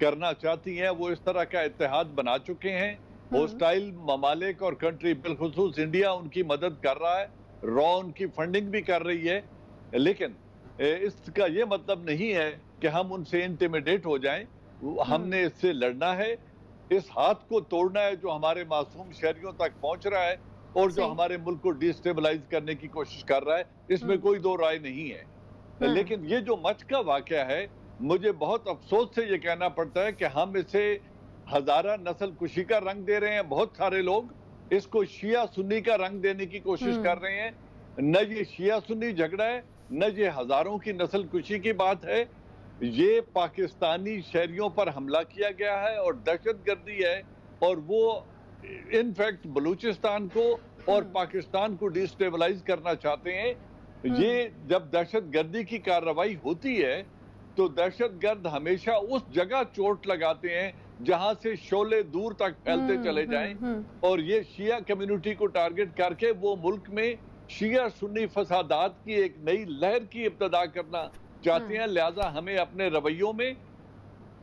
کرنا چاہتی ہیں وہ اس طرح کا اتحاد بنا چکے ہیں. ہوسٹائل ممالک اور کنٹری بالخصوص انڈیا ان کی مدد کر رہا ہے, را ان کی فنڈنگ بھی کر رہی ہے, لیکن اس کا یہ مطلب نہیں ہے کہ ہم ان سے انٹیمیڈیٹ ہو جائیں. ہم نے اس سے لڑنا ہے, اس ہاتھ کو توڑنا ہے جو ہمارے معصوم شہریوں تک پہنچ رہا ہے اور جو ہمارے ملک کو ڈی اسٹیبلائز کرنے کی کوشش کر رہا ہے. اس میں کوئی دو رائے نہیں ہے. لیکن یہ جو مچھ کا واقعہ ہے, مجھے بہت افسوس سے یہ کہنا پڑتا ہے کہ ہم اسے ہزارہ نسل کشی کا رنگ دے رہے ہیں. بہت سارے لوگ اس کو شیعہ سنی کا رنگ دینے کی کوشش کر رہے ہیں. نہ یہ شیعہ سنی جھگڑا ہے, نہ یہ ہزاروں کی نسل کشی کی بات ہے. یہ پاکستانی شہریوں پر حملہ کیا گیا ہے اور دہشت گردی ہے, اور وہ انفیکٹ بلوچستان کو اور پاکستان کو ڈی اسٹیبلائز کرنا چاہتے ہیں. یہ جب دہشت گردی کی کارروائی ہوتی ہے تو دہشت گرد ہمیشہ اس جگہ چوٹ لگاتے ہیں جہاں سے شعلے دور تک پھیلتے چلے جائیں, اور یہ شیعہ کمیونٹی کو ٹارگٹ کر کے وہ ملک میں شیعہ سنی فسادات کی ایک نئی لہر کی ابتدا کرنا چاہتے ہیں. لہٰذا ہمیں اپنے رویوں میں,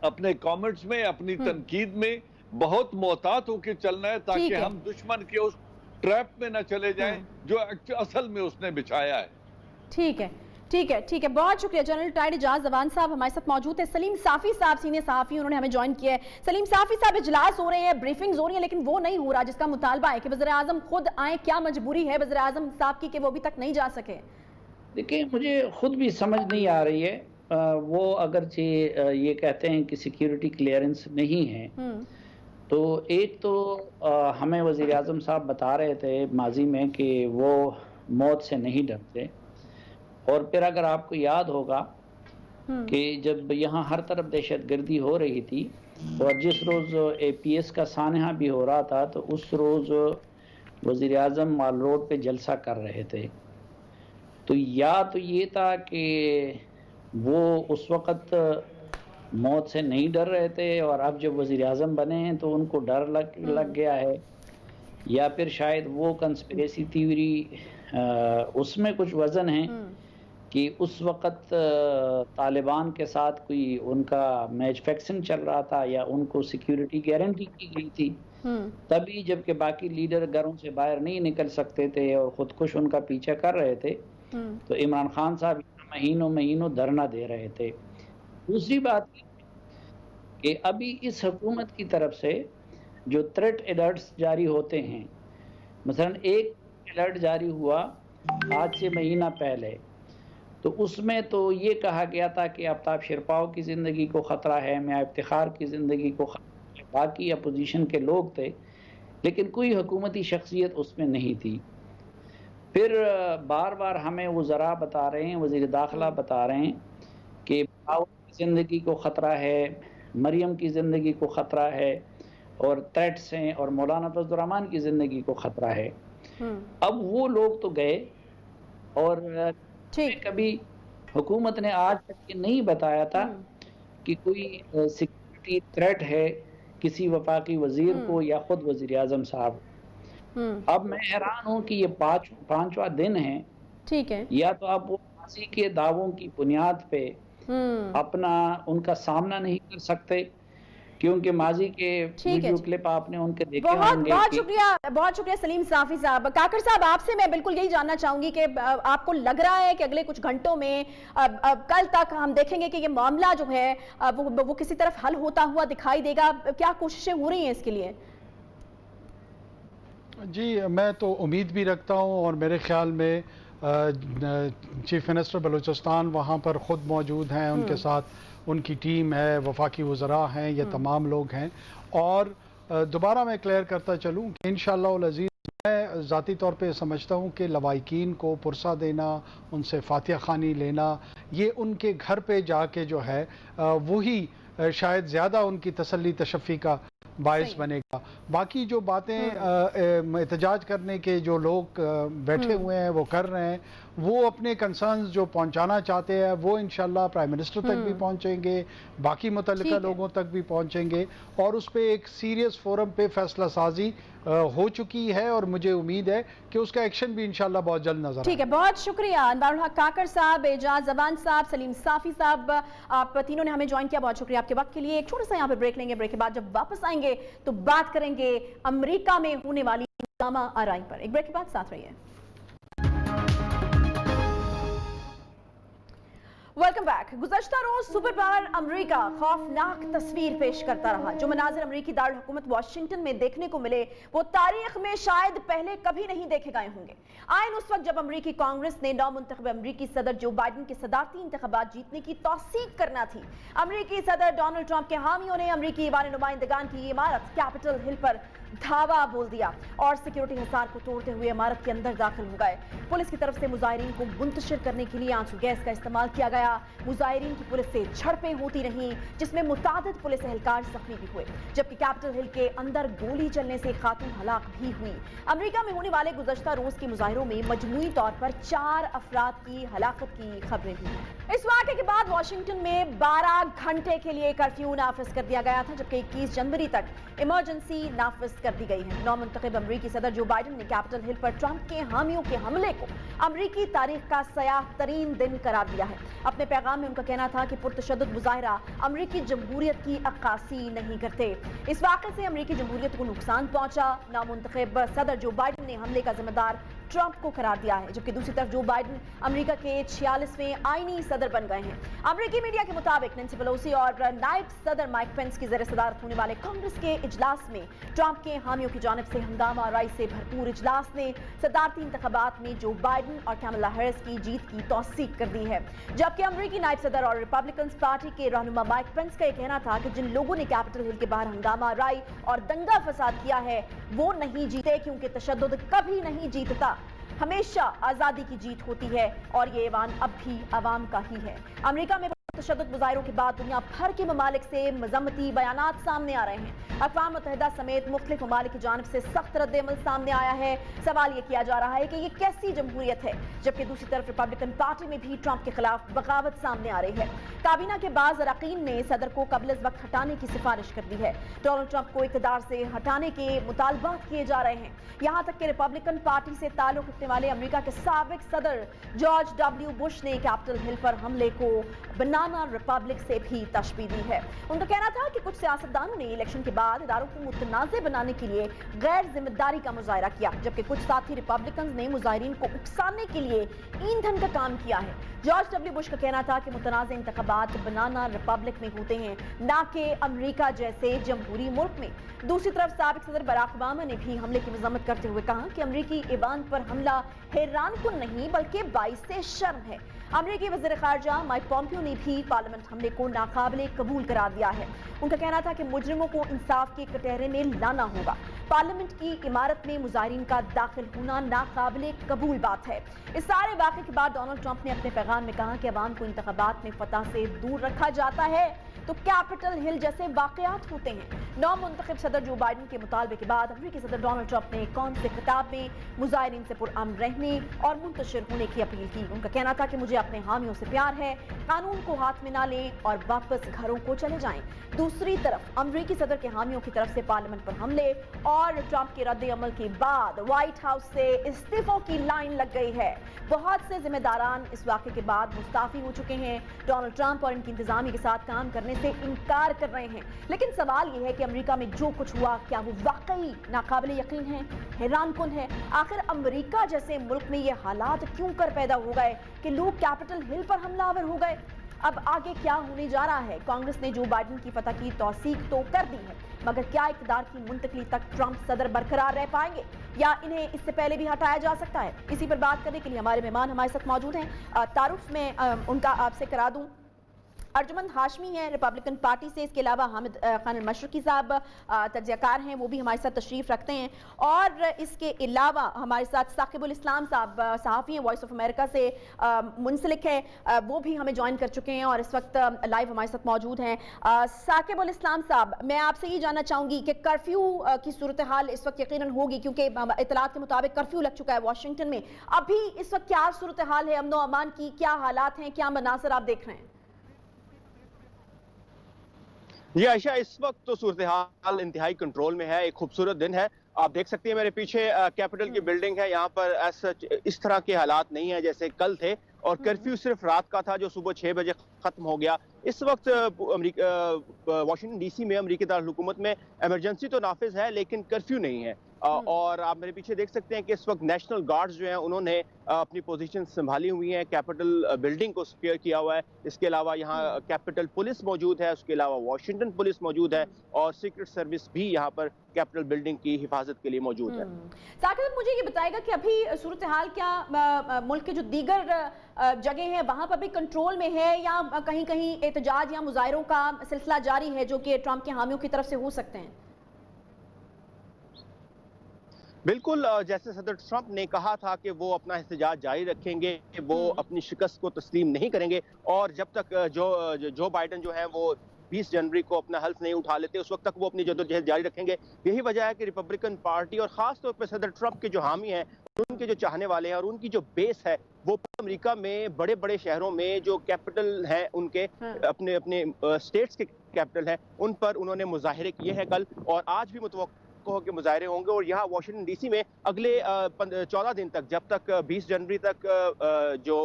اپنے کامنٹس میں, اپنی تنقید میں بہت محتاط ہو کے چلنا ہے تاکہ ہم دشمن کے اس ٹریپ میں نہ چلے جائیں جو اصل میں اس نے بچھایا ہے. ٹھیک ہے, ٹھیک ہے, ٹھیک ہے. بہت شکریہ جنرل ریٹائرڈ اعجاز زوان صاحب ہمارے ساتھ موجود ہیں. سلیم صافی صاحب سینئر صحافی, انہوں نے ہمیں جوائن کیا ہے. سلیم صافی صاحب, اجلاس ہو رہے ہیں, بریفنگز ہو رہی ہیں, لیکن وہ نہیں ہو رہا جس کا مطالبہ ہے کہ وزیراعظم خود آئیں. کیا مجبوری ہے وزیراعظم صاحب کی کہ وہ ابھی تک نہیں جا سکے؟ دیکھیں, مجھے خود بھی سمجھ نہیں آ رہی ہے. وہ اگرچہ یہ کہتے ہیں کہ سیکیورٹی کلیئرنس نہیں ہے, تو ایک تو ہمیں وزیراعظم صاحب بتا رہے تھے ماضی میں کہ وہ موت سے نہیں ڈرتے, اور پھر اگر آپ کو یاد ہوگا کہ جب یہاں ہر طرف دہشت گردی ہو رہی تھی اور جس روز اے پی ایس کا سانحہ بھی ہو رہا تھا تو اس روز وزیر اعظم مال روڈ پہ جلسہ کر رہے تھے. تو یا تو یہ تھا کہ وہ اس وقت موت سے نہیں ڈر رہے تھے اور اب جب وزیر اعظم بنے ہیں تو ان کو ڈر لگ گیا ہے, یا پھر شاید وہ کنسپریسی تھیوری اس میں کچھ وزن ہے کہ اس وقت طالبان کے ساتھ کوئی ان کا میچ فکسنگ چل رہا تھا یا ان کو سیکیورٹی گارنٹی کی گئی تھی تبھی, جبکہ باقی لیڈر گھروں سے باہر نہیں نکل سکتے تھے اور خودکش ان کا پیچھا کر رہے تھے, تو عمران خان صاحب مہینوں دھرنا دے رہے تھے. دوسری بات کہ ابھی اس حکومت کی طرف سے جو تھریٹ الرٹس جاری ہوتے ہیں, مثلا ایک الرٹ جاری ہوا آج سے مہینہ پہلے, تو اس میں تو یہ کہا گیا تھا کہ آفتاب شرپاؤ کی زندگی کو خطرہ ہے, میاں افتخار کی زندگی کو خطرہ ہے, باقی اپوزیشن کے لوگ تھے, لیکن کوئی حکومتی شخصیت اس میں نہیں تھی. پھر بار بار ہمیں وزراء بتا رہے ہیں, وزیر داخلہ بتا رہے ہیں کہ کی زندگی کو خطرہ ہے, مریم کی زندگی کو خطرہ ہے, اور تھریٹس ہیں, اور مولانا فضل الرحمان کی زندگی کو خطرہ ہے. اب وہ لوگ تو گئے, اور کبھی حکومت نے آج تک یہ نہیں بتایا تھا کہ کوئی سیکورٹی تھریٹ ہے کسی وفاقی وزیر کو یا خود وزیر اعظم صاحب. اب میں حیران ہوں کہ یہ پانچواں دن ہے, ٹھیک ہے, یا تو آپ وہ پھانسی کے دعووں کی بنیاد پہ اپنا ان کا سامنا نہیں کر سکتے, کیونکہ ماضی کے ویڈیو کلپ آپ نے ان کے دیکھے ہوں گے. بہت شکریہ سلیم صافی صاحب. کاکر صاحب, آپ سے میں بالکل یہی جاننا چاہوں گی کہ آپ کو لگ رہا ہے کہ اگلے کچھ گھنٹوں میں کل تک ہم دیکھیں گے کہ یہ معاملہ جو ہے وہ کسی طرف حل ہوتا ہوا دکھائی دے گا؟ کیا کوششیں ہو رہی ہیں اس کے لیے؟ جی, میں تو امید بھی رکھتا ہوں, اور میرے خیال میں چیف منسٹر بلوچستان وہاں پر خود موجود ہیں, ان کے ساتھ ان کی ٹیم ہے, وفاقی وزراء ہیں, یہ تمام لوگ ہیں. اور دوبارہ میں کلیئر کرتا چلوں کہ انشاءاللہ العزیز میں ذاتی طور پہ سمجھتا ہوں کہ لوائقین کو پرسہ دینا, ان سے فاتحہ خوانی لینا, یہ ان کے گھر پہ جا کے جو ہے وہی شاید زیادہ ان کی تسلی تشفی کا باعث بنے گا۔ باقی جو باتیں احتجاج کرنے کے جو لوگ بیٹھے ہوئے ہیں وہ کر رہے ہیں، وہ اپنے کنسرنز جو پہنچانا چاہتے ہیں وہ انشاءاللہ پرائم منسٹر تک بھی پہنچیں گے، باقی متعلقہ لوگوں تک بھی پہنچیں گے، اور اس پہ ایک سیریس فورم پہ فیصلہ سازی ہو چکی ہے، اور مجھے امید ہے کہ اس کا ایکشن بھی انشاءاللہ بہت جلد نظر آئے گا۔ ٹھیک ہے، بہت شکریہ انوار الحق کاکڑ صاحب، اعجاز زبان صاحب، سلیم صافی صاحب، آپ تینوں نے ہمیں جوائن کیا، بہت شکریہ آپ کے وقت کے لیے۔ ایک چھوٹا سا یہاں پہ بریک لیں گے، بریک کے بعد جب واپس آئیں گے تو بات کریں گے امریکہ میں ہونے والی ہنگامہ آرائی پر۔ ایک بریک کے بعد ساتھ رہیے۔ Welcome back. گزشتہ روز سپر پاور امریکہ خوفناک تصویر پیش کرتا رہا۔ جو مناظر امریکی دارالحکومت واشنگٹن میں دیکھنے کو ملے وہ تاریخ میں شاید پہلے کبھی نہیں دیکھے گئے ہوں گے۔ آئین اس وقت جب امریکی کانگریس نے نومنتخب امریکی صدر جو بائیڈن کے صدارتی انتخابات جیتنے کی توثیق کرنا تھی۔ امریکی صدر ڈونلڈ ٹرمپ کے حامیوں نے امریکی ایوان نمائندگان کی عمارت کیپٹل ہل پر دھاوا بول دیا اور سیکیورٹی حصار کو توڑتے ہوئے عمارت کے اندر داخل ہو گئے۔ پولیس کی طرف سے مظاہرین کو منتشر کرنے کے لیے آنسو گیس کا استعمال کیا گیا۔ مظاہرین کی پولیس سے جھڑپیں ہوتی رہیں جس میں متعدد پولیس اہلکار زخمی بھی ہوئے، جبکہ کیپٹل ہل کے اندر گولی چلنے سے خاتون ہلاک بھی ہوئی۔ امریکہ میں ہونے والے گزشتہ روز کے مظاہروں میں مجموعی طور پر 4 افراد کی ہلاکت کی خبریں بھی ہیں۔ اس واقعے کے بعد واشنگٹن میں 12 گھنٹے کے لیے کرفیو نافذ کر دیا گیا تھا، جبکہ 21 جنوری تک ایمرجنسی نافذ کر دی گئی ہے۔ نومنتخب امریکی صدر جو بائیڈن نے کیپٹل ہل پر ٹرمپ کے حامیوں کے حملے کو امریکی تاریخ کا سیاہ ترین دن قرار دیا ہے۔ اپنے پیغام میں ان کا کہنا تھا کہ پرتشدد مظاہرہ امریکی جمہوریت کی عکاسی نہیں کرتے۔ اس واقعے سے امریکی جمہوریت کو نقصان پہنچا۔ نامنتخب صدر جو بائیڈن نے حملے کا ذمہ دار ٹرمپ کو قرار دیا ہے، جبکہ دوسری طرف جو بائیڈن امریکہ کے 46ویں آئینی صدر بن گئے ہیں۔ امریکی میڈیا کے مطابق نینسی پیلوسی اور نائب صدر مائک پینس کی زیر صدارت ہونے والے کانگریس کے اجلاس میں ٹرمپ کے حامیوں کی جانب سے ہنگامہ آرائی سے بھرپور اجلاس نے صدارتی انتخابات میں جو بائیڈن اور کیملا ہیرس کی جیت کی توثیق کر دی ہے، جبکہ امریکی نائب صدر اور ریپبلکنز پارٹی کے رہنما مائک پینس کا یہ کہنا تھا کہ جن لوگوں نے کیپٹل ہل کے باہر ہنگامہ آرائی اور دنگا فساد کیا ہے وہ نہیں جیتے، کیونکہ تشدد کبھی نہیں جیتتا، ہمیشہ آزادی کی جیت ہوتی ہے اور یہ ایوان اب بھی عوام کا ہی ہے۔ امریکہ میں تشدد مظاہروں کے بعد دنیا بھر کے ممالک سے مذمتی بیانات سامنے آ رہے ہیں۔ اقوام متحدہ سمیت مختلف ممالک کی جانب سے سخت رد عمل سامنے آیا ہے۔ سوال یہ کیا جا رہا ہے کہ یہ کیسی جمہوریت ہے، جبکہ دوسری طرف ریپبلکن پارٹی میں بھی ٹرمپ کے خلاف بغاوت سامنے آ رہی ہے۔ کابینہ کے بعض اراکین نے صدر کو قبل از وقت ہٹانے کی سفارش کر دی ہے۔ ڈونلڈ ٹرمپ کو اقتدار سے ہٹانے کے مطالبات کیے جا رہے ہیں، یہاں تک کہ ریپبلکن پارٹی سے تعلق رکھنے والے امریکہ کے سابق صدر جارج ڈبلیو بش نے کیپٹل ہل پر حملے کو بنانا ریپبلک سے بھی تشبیہ دی ہے۔ ان کا کہنا تھا کہ کچھ سیاستدانوں نے الیکشن کے بعد اداروں کو متنازع بنانے کے لیے غیر ذمہ داری کا مظاہرہ کیا، جبکہ کچھ ساتھی ریپبلکنز نے مظاہرین کو اکسانے کے لیے ایندھن کا کام کیا ہے۔ جارج ڈبلیو بش کا کہنا تھا کہ متنازع انتخابات بنانا ریپبلک میں ہوتے ہیں، نہ کہ امریکہ جیسے جمہوری ملک میں۔ دوسری طرف سابق صدر براک اوباما نے بھی حملے کی مذمت کرتے ہوئے کہا کہ امریکی ایوان پر حملہ حیران کن نہیں بلکہ باعث شرم ہے۔ امریکی وزیر خارجہ مائک پومپیو نے بھی پارلیمنٹ حملے کو ناقابل قبول قرار دیا ہے۔ ان کا کہنا تھا کہ مجرموں کو انصاف کے کٹہرے میں لانا ہوگا۔ پارلیمنٹ کی عمارت میں مظاہرین کا داخل ہونا ناقابل قبول بات ہے۔ اس سارے واقعے کے بعد ڈونلڈ ٹرمپ نے اپنے پیغام میں کہا کہ عوام کو انتخابات میں فتح سے دور رکھا جاتا ہے تو کیپٹل ہل جیسے واقعات ہوتے ہیں۔ نو منتخب صدر جو بائیڈن کے مطالبے کے بعد امریکی صدر ڈونلڈ ٹرمپ نے قوم سے خطاب میں مظاہرین سے پرامن رہنے اور منتشر ہونے کی اپیل کی۔ ان کا کہنا تھا کہ مجھے اپنے حامیوں سے پیار ہے، قانون کو ہاتھ میں نہ لیں اور واپس گھروں کو چلے جائیں۔ دوسری طرف امریکی صدر کے حامیوں کی طرف سے پارلیمنٹ پر حملے اور ٹرمپ کے رد عمل کے بعد وائٹ ہاؤس سے استعفوں کی لائن لگ گئی ہے۔ بہت سے ذمہ داران اس واقعے کے بعد مستعفی ہو چکے ہیں۔ ڈونلڈ ٹرمپ اور ان کی انتظامیہ کے ساتھ کام کرنے سے انکار کر رہے ہیں، لیکن سوال یہ ہے کہ امریکہ میں جو کچھ ہوا کیا وہ واقعی ناقابل یقین ہے، حیران کن ہے؟ آخر امریکہ جیسے ملک میں یہ حالات کیوں کر پیدا ہو گئے کہ لوگ کیپٹل ہل پر حملہ آور ہو گئے؟ اب آگے کیا ہونے جا رہا ہے؟ کانگریس نے جو بائیڈن کی فتح کی توثیق تو کر دی ہے، مگر کیا اقتدار کی منتقلی تک ٹرمپ صدر برقرار رہ پائیں گے یا انہیں اس سے پہلے بھی ہٹایا جا سکتا ہے؟ اسی پر بات کرنے کے لیے ہمارے مہمان ہمارے ساتھ موجود ہیں۔ تعارف میں ان کا آپ سے کرا دوں، ارجمند ہاشمی ہیں ریپبلکن پارٹی سے، اس کے علاوہ حامد خان المشرقی صاحب تجزیہ کار ہیں، وہ بھی ہمارے ساتھ تشریف رکھتے ہیں، اور اس کے علاوہ ہمارے ساتھ ثاقب الاسلام صاحب صحافی ہیں، وائس آف امریکہ سے منسلک ہے، وہ بھی ہمیں جوائن کر چکے ہیں اور اس وقت لائیو ہمارے ساتھ موجود ہیں۔ ثاقب الاسلام صاحب، میں آپ سے یہ جاننا چاہوں گی کہ کرفیو کی صورتحال اس وقت یقیناً ہوگی، کیونکہ اطلاعات کے مطابق کرفیو لگ چکا ہے واشنگٹن میں، ابھی اس وقت کیا صورتحال ہے امن و امان کی، کیا حالات ہیں، کیا مناظر آپ دیکھ رہے ہیں؟ جی عائشہ، اس وقت تو صورتحال انتہائی کنٹرول میں ہے، ایک خوبصورت دن ہے، آپ دیکھ سکتے ہیں میرے پیچھے کیپٹل کی بلڈنگ ہے، یہاں پر اس طرح کے حالات نہیں ہیں جیسے کل تھے، اور کرفیو صرف رات کا تھا جو صبح 6 بجے ختم ہو گیا۔ اس وقت واشنگٹن ڈی سی میں امریکی دارالحکومت میں ایمرجنسی تو نافذ ہے لیکن کرفیو نہیں ہے، اور آپ میرے پیچھے دیکھ سکتے ہیں کہ اس وقت نیشنل گارڈز جو ہیں انہوں نے اپنی پوزیشن سنبھالی ہوئی ہیں، کیپٹل بلڈنگ کو سکیور کیا ہوا ہے، اس کے علاوہ یہاں کیپٹل پولیس موجود ہے، اس کے علاوہ واشنگٹن پولیس موجود ہے، اور سیکرٹ سروس بھی یہاں پر کیپٹل بلڈنگ کی حفاظت کے لیے موجود ہے۔ ثاقب، مجھے یہ بتائے گا کہ ابھی صورتحال کیا ملک کے جو دیگر جگہ ہیں وہاں پر بھی کنٹرول میں ہے، یا کہیں کہیں احتجاج یا مظاہروں کا سلسلہ جاری ہے جو کہ ٹرمپ کے حامیوں کی طرف سے ہو سکتے ہیں؟ بالکل، جیسے صدر ٹرمپ نے کہا تھا کہ وہ اپنا احتجاج جاری رکھیں گے، وہ اپنی شکست کو تسلیم نہیں کریں گے، اور جب تک جو بائیڈن جو ہیں وہ 20 جنوری کو اپنا حلف نہیں اٹھا لیتے اس وقت تک وہ اپنی جدوجہد جاری رکھیں گے۔ یہی وجہ ہے کہ ریپبلکن پارٹی اور خاص طور پہ صدر ٹرمپ کے جو حامی ہیں، ان کے جو چاہنے والے ہیں اور ان کی جو بیس ہے، وہ امریکہ میں بڑے بڑے شہروں میں جو کیپٹل ہیں ان کے اپنے اپنے اسٹیٹس کے کیپٹل ہیں، ان پر انہوں نے مظاہرے کیے ہیں کل، اور آج بھی متوقع ہو کہ مظاہرے ہوں گے، اور یہاں واشنگٹن ڈی سی میں اگلے 14 دن تک، جب تک 20 جنوری تک جو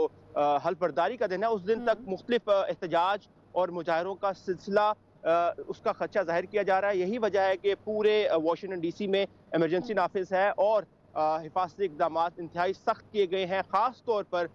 حلف برداری کا دن ہے اس دن تک مختلف احتجاج اور مظاہروں کا سلسلہ اس کا خدشہ ظاہر کیا جا رہا ہے۔ یہی وجہ ہے کہ پورے واشنگٹن ڈی سی میں ایمرجنسی نافذ ہے اور حفاظتی اقدامات انتہائی سخت کیے گئے ہیں، خاص طور پر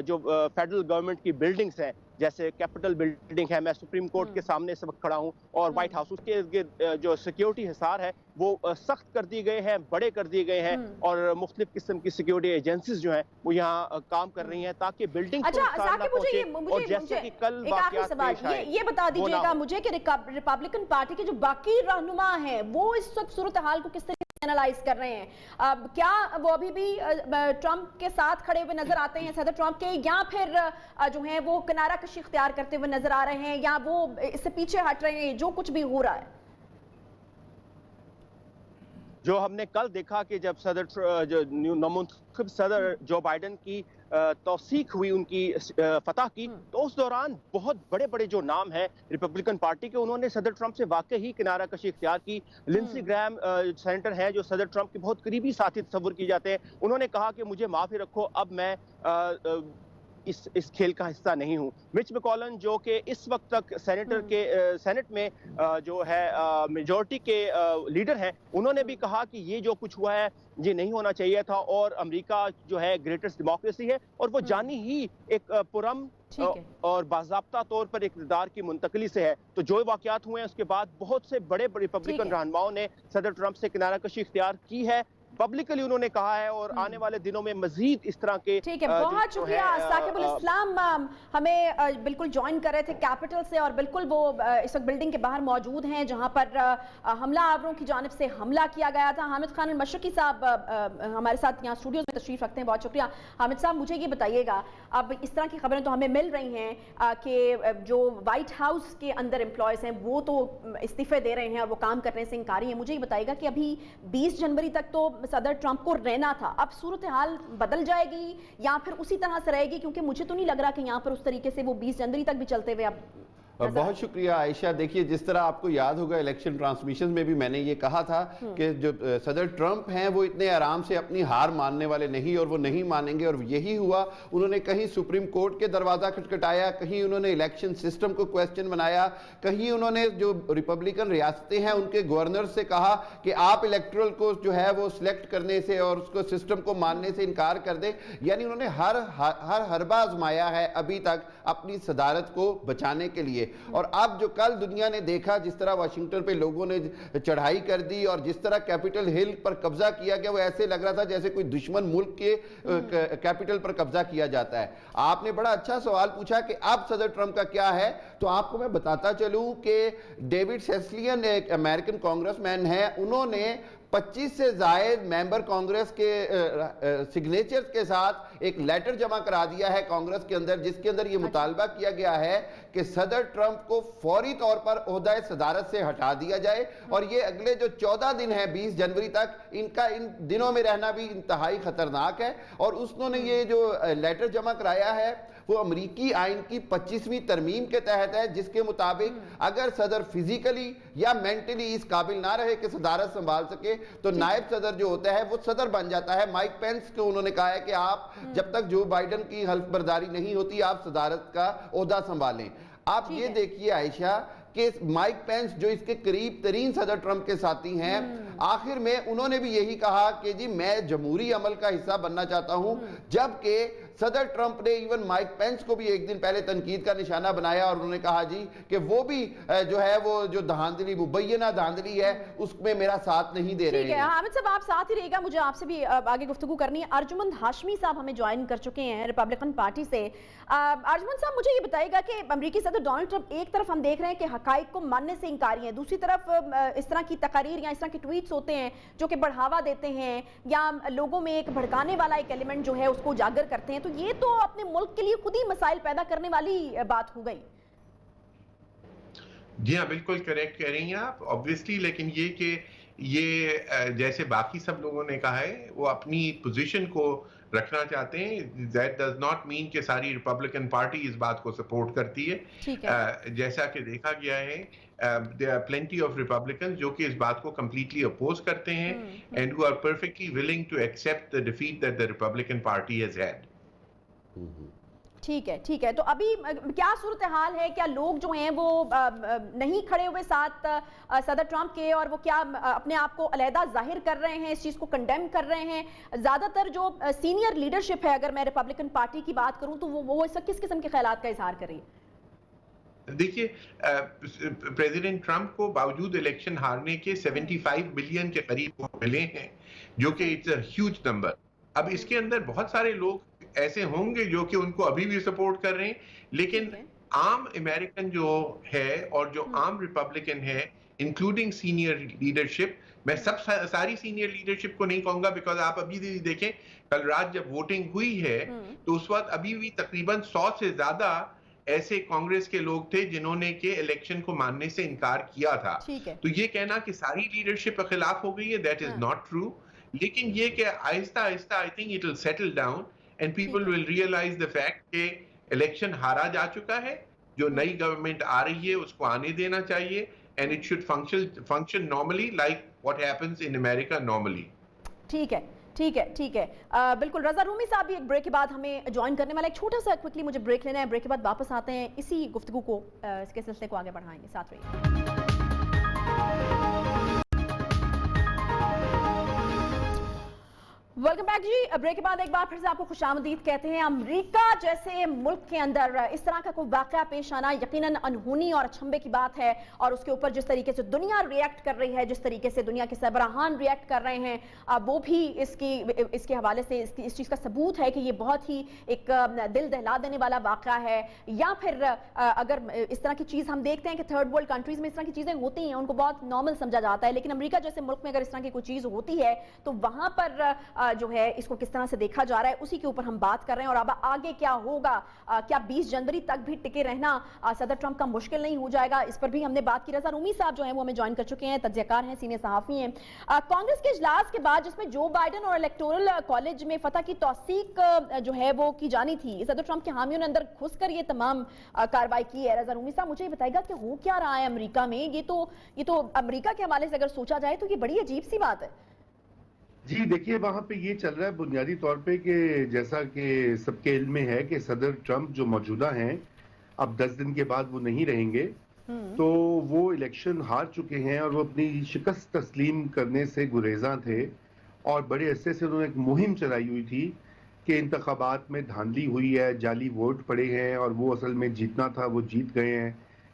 جو فیڈرل گورنمنٹ کی بلڈنگز ہیں، جیسے کیپٹل بلڈنگ ہے، میں سپریم کورٹ کے سامنے اس وقت کھڑا ہوں، اور وائٹ ہاؤس، اس کے جو سیکیورٹی حصار ہے وہ سخت کر دیے گئے ہیں، بڑے کر دیے گئے ہیں، اور مختلف قسم کی سیکیورٹی ایجنسیز جو ہیں وہ یہاں کام کر رہی ہیں تاکہ بلڈنگ کو نقصان نہ پہنچے۔ اور جیسے کہ کل واقعات پیش آئے، یہ بتا دیجیے گا مجھے کہ ریپبلکن پارٹی کے جو باقی رہنما ہیں وہ اس وقت صورتحال کو کس طرح اینالائز کر رہے ہیں؟ کیا وہ ابھی بھی ٹرمپ کے ساتھ کھڑے ہوئے نظر آتے ہیں، صدر ٹرمپ کے، یا پھر جو ہیں وہ کنارہ کشی اختیار کرتے ہوئے نظر آ رہے ہیں، یا وہ اس سے پیچھے ہٹ رہے ہیں جو کچھ بھی ہو رہا ہے؟ جو ہم نے کل دیکھا کہ جب نامنتخب صدر جو بائیڈن کی توثیق ہوئی ان کی فتح کی، تو اس دوران بہت بڑے بڑے جو نام ہیں ریپبلکن پارٹی کے، انہوں نے صدر ٹرمپ سے واقعی کنارہ کشی اختیار کی۔ لنسی گرام سینیٹر ہیں جو صدر ٹرمپ کے بہت قریبی ساتھی تصور کی جاتے ہیں، انہوں نے کہا کہ مجھے معاف ہی رکھو، اب میں اس کھیل کا حصہ نہیں ہوں۔ مچ میکولن جو کہ اس وقت تک سینٹ میں جو ہے میجورٹی کے لیڈر ہیں، انہوں نے بھی کہا کہ یہ جو کچھ ہوا ہے یہ نہیں ہونا چاہیے تھا، اور امریکہ جو ہے گریٹسٹ ڈیموکریسی ہے، اور وہ جانی ہی ایک پرامن اور باضابطہ طور پر اقتدار کی منتقلی سے ہے۔ تو جو واقعات ہوئے ہیں اس کے بعد بہت سے بڑے بڑے ریپبلکن رہنماؤں نے صدر ٹرمپ سے کنارہ کشی اختیار کی ہے، پبلکلی انہوں نے کہا ہے، اور آنے والے دنوں میں مزید اس طرح کے ٹھیک ہے، بہت شکریہ ثاقب الاسلام، ہمیں بالکل جوائن کر رہے تھے کیپٹل سے، اور بالکل وہ اس وقت بلڈنگ کے باہر موجود ہیں جہاں پر حملہ آوروں کی جانب سے حملہ کیا گیا تھا۔ حامد خان المشرقی صاحب ہمارے ساتھ یہاں اسٹوڈیوز میں تشریف رکھتے ہیں، بہت شکریہ۔ حامد صاحب، مجھے یہ بتائیے گا، اب اس طرح کی خبریں تو ہمیں مل رہی ہیں کہ جو وائٹ ہاؤس کے اندر امپلائیز ہیں وہ تو استعفے دے رہے ہیں اور وہ کام کرنے سے انکاری ہیں، مجھے یہ بتائیے گا کہ ابھی 20 جنوری تک تو صدر ٹرمپ کو رہنا تھا، اب صورتحال بدل جائے گی یا پھر اسی طرح سے رہے گی؟ کیونکہ مجھے تو نہیں لگ رہا کہ یہاں پر اس طریقے سے وہ 20 جنوری تک بھی چلتے ہوئے اب بہت شکریہ عائشہ۔ دیکھیے، جس طرح آپ کو یاد ہوگا الیکشن ٹرانسمیشن میں بھی میں نے یہ کہا تھا کہ جو صدر ٹرمپ ہیں وہ اتنے آرام سے اپنی ہار ماننے والے نہیں، اور وہ نہیں مانیں گے، اور یہی ہوا۔ انہوں نے کہیں سپریم کورٹ کے دروازہ کھٹکھٹایا، کہیں انہوں نے الیکشن سسٹم کو کویسچن بنایا، کہیں انہوں نے جو ریپبلکن ریاستیں ہیں ان کے گورنر سے کہا کہ آپ الیکٹرل کو جو ہے وہ سلیکٹ کرنے سے اور اس کو سسٹم کو ماننے سے انکار کر دیں۔ یعنی انہوں نے ہر حربہ آزمایا ہے ابھی تک اپنی صدارت کو بچانے کے لیے۔ لیے. اور اب جو کل دنیا نے دیکھا جس طرح واشنگٹن پہ لوگوں نے چڑھائی کر دی اور جس طرح کیپٹل ہل پر قبضہ کیا گیا, وہ ایسے لگ رہا تھا جیسے کوئی دشمن ملک کے کیپٹل پر قبضہ کیا جاتا ہے. آپ نے بڑا اچھا سوال پوچھا کہ اب صدر ٹرمپ کا کیا ہے, تو آپ کو میں بتاتا چلوں کہ ڈیوڈ سیسلین ایک امریکن کانگریس مین ہے, انہوں نے 25 سے زائد ممبر کانگریس کے سگنیچرز کے ساتھ ایک لیٹر جمع کرا دیا ہے کانگریس کے اندر, جس کے اندر یہ مطالبہ کیا گیا ہے کہ صدر ٹرمپ کو فوری طور پر عہدہ صدارت سے ہٹا دیا جائے, اور یہ اگلے جو 14 دن ہیں 20 جنوری تک, ان دنوں میں رہنا بھی انتہائی خطرناک ہے. اور انہوں نے یہ جو لیٹر جمع کرایا ہے وہ امریکی آئین کی 25ویں ترمیم کے تحت ہے, جس کے مطابق اگر صدر فزیکلی یا مینٹلی اس قابل نہ رہے کہ صدارت سنبھال سکے تو نائب صدر جو ہوتا ہے وہ صدر بن جاتا ہے. مائک پینس کو انہوں نے کہا ہے کہ آپ جب تک جو بائیڈن کی حلف برداری نہیں ہوتی آپ صدارت کا عہدہ سنبھالیں. آپ یہ دیکھیے عائشہ کہ مائک پینس جو اس کے قریب ترین صدر ٹرمپ کے ساتھی ہیں, آخر میں انہوں نے بھی یہی کہا کہ جی میں جمہوری عمل کا حصہ بننا چاہتا ہوں, جبکہ صدر ٹرمپ نے ایون مائک پینس کو بھی ایک دن پہلے تنقید کا نشانہ بنایا اور انہوں نے کہا جی کہ وہ بھی جو ہے وہ جو دھاندلی مبینہ دھاندلی ہے اس میں میرا ساتھ نہیں دے رہے ہیں. ٹھیک ہے حامد صاحب, آپ ساتھ ہی رہے گا, مجھے آپ سے بھی آگے گفتگو کرنی ہے. ارجمند ہاشمی صاحب ہمیں جوائن کر چکے ہیں ریپبلکن پارٹی سے. ارجمند صاحب مجھے یہ بتائیے گا کہ امریکی صدر ڈونلڈ ٹرمپ ایک طرف ہم دیکھ رہے ہیں کہ حقائق کو ماننے سے انکاری ہیں, دوسری طرف اس طرح کی تقاریر یا اس طرح کی ٹویٹس ہوتے ہیں جو کہ بڑھاوا دیتے ہیں یا لوگوں میں ایک بھڑکانے والا ایک ایلیمنٹ جو ہے اس کو اجاگر کرتے ہیں, تو یہ تو اپنے ملک کے لیے خود ہی مسائل پیدا کرنے والی بات ہو گئی. جی ہاں بالکل کریکٹ کہہ رہی ہیں آپ obviously, لیکن یہ کہ یہ جیسے باقی سب لوگوں نے کہا ہے وہ اپنی پوزیشن کو رکھنا چاہتے ہیں. that does not mean کہ ساری ریپبلکن پارٹی اس بات کو سپورٹ کرتی ہے. جیسا کہ دیکھا گیا ہے there are plenty of Republicans جو کہ اس بات کو completely oppose کرتے ہیں and who are perfectly willing to accept the defeat that the Republican Party has had. ٹھیک ہے, ٹھیک ہے. تو ابھی کیا صورتحال ہے, کیا لوگ جو ہیں وہ نہیں کھڑے ہوئے ساتھ صدر ٹرمپ کے, اور وہ کیا اپنے آپ کو علیحدہ ظاہر کر رہے ہیں, اس چیز کو کنڈیم کر رہے ہیں؟ زیادہ تر جو سینئر لیڈرشپ ہے اگر میں ریپبلکن پارٹی کی بات کروں تو وہ اس وقت کس قسم کے خیالات کا اظہار کر رہی ہے؟ دیکھیے پریزیڈنٹ ٹرمپ کو باوجود الیکشن ہارنے کے 75 بلین کے قریب ملے ہیں, جو کہ اٹس اے ہیوج نمبر. اب اس کے اندر بہت سارے لوگ ایسے ہوں گے جو کہ ان کو ابھی بھی سپورٹ کر رہے ہیں, لیکن عام امریکن جو ہے اور جو عام ریپبلکن ہے انکلوڈنگ سینئر لیڈرشپ, میں ساری سینئر لیڈرشپ کو نہیں کہوں گا بیکاز آپ ابھی دیکھیں کل رات جب ووٹنگ ہوئی ہے تو اس وقت ابھی بھی تقریباً 100 سے زیادہ ایسے کانگریس کے لوگ تھے جنہوں نے کہ الیکشن کو ماننے سے انکار کیا تھا. تو یہ کہنا کہ ساری لیڈرشپ کے خلاف ہو گئی ہے, دیٹ از ناٹ ٹرو. لیکن یہ کہ آہستہ آہستہ I think it will settle down and people will realize the fact کہ الیکشن ہارا جا چکا ہے, جو نئی گورنمنٹ آ رہی ہے اس کو آنے دینا چاہیے, and it should function normally like what happens in America normally. ٹھیک ہے, ٹھیک ہے, ٹھیک ہے, بالکل. رضا رومی صاحب بھی ایک بریک کے بعد ہمیں جوائن کرنے والا, ایک چھوٹا سا کوئکلی مجھے بریک لینا ہے, بریک کے بعد واپس آتے ہیں, اسی گفتگو کو اس کے سلسلے کو آگے بڑھائیں گے. ساتھ رہیے. ویلکم بیک جی. بریک کے بعد ایک بار پھر سے آپ کو خوش آمدید کہتے ہیں. امریکہ جیسے ملک کے اندر اس طرح کا کوئی واقعہ پیش آنا یقیناً انہونی اور اچھمبے کی بات ہے, اور اس کے اوپر جس طریقے سے دنیا ریئیکٹ کر رہی ہے, جس طریقے سے دنیا کے سربراہان ریئیکٹ کر رہے ہیں, وہ بھی اس کے حوالے سے اس چیز کا ثبوت ہے کہ یہ بہت ہی ایک دل دہلا دینے والا واقعہ ہے. یا پھر اگر اس طرح کی چیز ہم دیکھتے ہیں کہ تھرڈ ورلڈ کنٹریز میں اس طرح کی چیزیں ہوتی ہیں, ان کو بہت نارمل سمجھا جاتا ہے, لیکن امریکہ جیسے ملک میں اگر اس طرح کی کوئی چیز ہوتی ہے تو وہاں پر جو ہے اس کو کس طرح سے دیکھا جا رہا ہے, اسی کے اوپر ہم بات کر رہے ہیں. اور اب آگے کیا ہوگا, کیا 20 جنوری تک بھی ٹکے رہنا صدر ٹرمپ کا مشکل نہیں ہو جائے گا, اس پر بھی ہم نے بات کی. رضا رومی صاحب جو ہیں وہ ہمیں جوائن کر چکے ہیں, تجزیہ کار ہیں, سینئر صحافی ہیں. کانگریس کے اجلاس کے بعد جس میں جو بائیڈن اور الیکٹورل کالج میں فتح کی توثیق جو ہے وہ کی جانی تھی, صدر ٹرمپ کے حامیوں نے اندر گھس کر یہ تمام کارروائی کی ہے. رضا رومی صاحب مجھے یہ بتائے گا کہ ہو کیا رہا ہے امریکہ میں, یہ تو امریکہ کے حوالے سے اگر سوچا جائے تو یہ بڑی عجیب سی بات ہے. جی دیکھیے وہاں پہ یہ چل رہا ہے بنیادی طور پہ کہ جیسا کہ سب کے علم میں ہے کہ صدر ٹرمپ جو موجودہ ہیں اب 10 دن کے بعد وہ نہیں رہیں گے, تو وہ الیکشن ہار چکے ہیں اور وہ اپنی شکست تسلیم کرنے سے گریزاں تھے, اور بڑے عرصے سے انہوں نے ایک مہم چلائی ہوئی تھی کہ انتخابات میں دھاندلی ہوئی ہے, جعلی ووٹ پڑے ہیں اور وہ اصل میں جیتنا تھا وہ جیت گئے ہیں.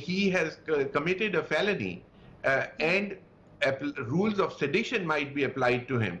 he has committed a felony and rules of sedition might be applied to him।